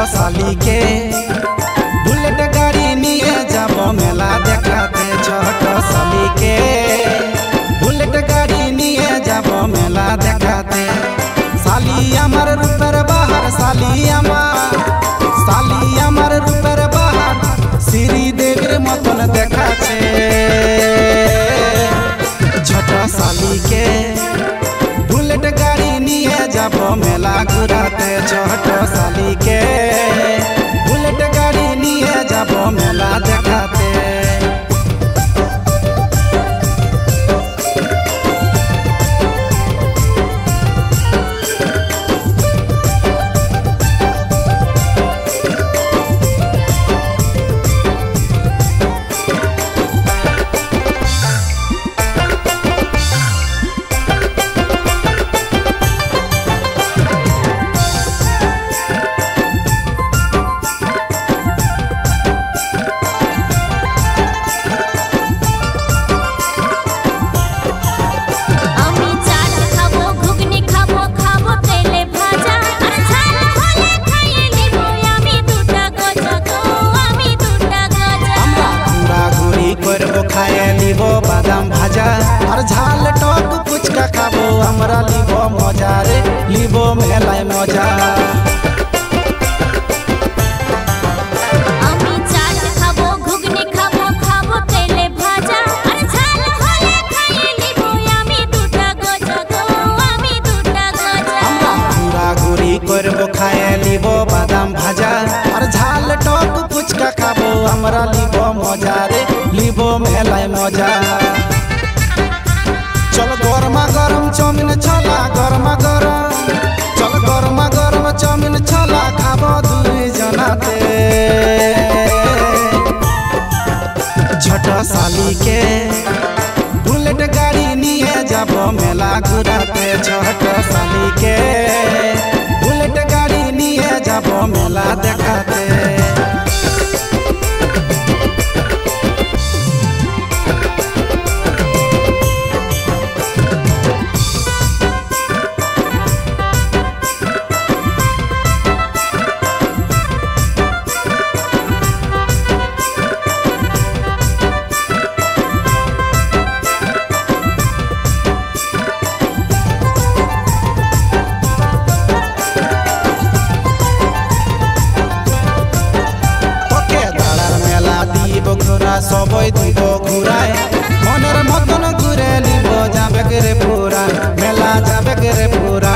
साली के बुलेट गाड़ी निये যাব मेला देखाते। छोट साली के बुलेट गाड़ी निये যাব मेला देखाते। साली आमार रूपेर बाहार साली आमार रूपेर बाहार श्री देवीर मतन देखाचे। छोट साली के बुलेट गाड़ी निये যাব मेला घुराते। छोट साली के बुलेट गाड़ी निये যাব मेला देखाते। खाए लिबो बादाम भाजा और झाल टक पुचका खाबो। हमरा लिबो मजा रे लिबो मेलाय मजा। আমি চাট খাবো ঘুগনি খাবো খাবো তেলে ভাজা আর ঝাল হলে খাইয়ে লিবো আমি দুটা গজা গো আমি দুটা গজা। আমরা ঘুরা ঘুরি করবো খাए लिबो बादाम भाजा और झाल टक पुचका खाबो। हमरा लिबो मजा रे लिबो मेलाय मजा। चल गरमा गरम चाउमिन छला गरमा गरम चल गरमा गरम चाउमिन छला खाबो दुई जनाते। छोट साली के बुलेट गाड़ी निये যাব मेला घुराते। छोट साली के बुलेट गाड़ी निये যাব मेला देखाते। সবাই দিব ঘুরায় মনের মতন ঘুরে লিব যাবে রে পুরা মেলা যাবে রে পুরা।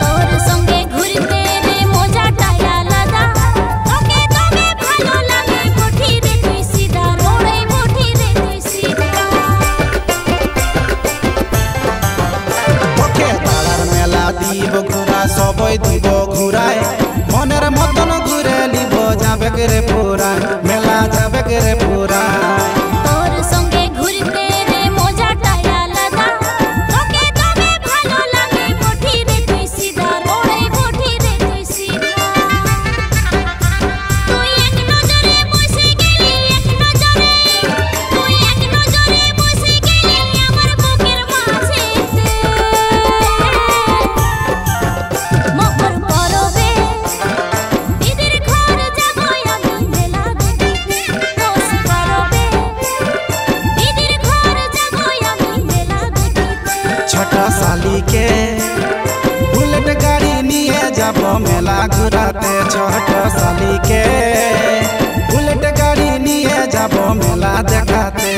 তোর সঙ্গে ঘুরতে রে মজাটাই আলাদা। তোকে তোকে ভালো লাগে বঠি রে তুই সিধা রোড়ে বঠি রে তুই সিধা। তোকে দাঁড়ার মেলা দিব ঘুরা সবাই দিব ঘুরায় মনের মতন ঘুরে লিব যাবে রে পুরা মেলা যাবে রে পুরা। তোর সঙ্গে ঘুরতে রে মজাটাই আলাদা। তোকে তোকে ভালো লাগে বঠি রে তুই সিধা রোড়ে বঠি রে তুই সিধা। তুই এক নজরে বসে গেলি এক নজরে তুই এক নজরে বসে গেলি আমার বুকের মাঝেতে। মকর পরবে দিদির ঘর যাব আমি মেলা দেখিতে। দোষ করবে দিদির ঘর যাব আমি মেলা দেখিতে। छोट साली के बुलेट गाड़ी निये যাব मेला घुराते। छोट साली के बुलेट गाड़ी निये যাব मेला देखाते।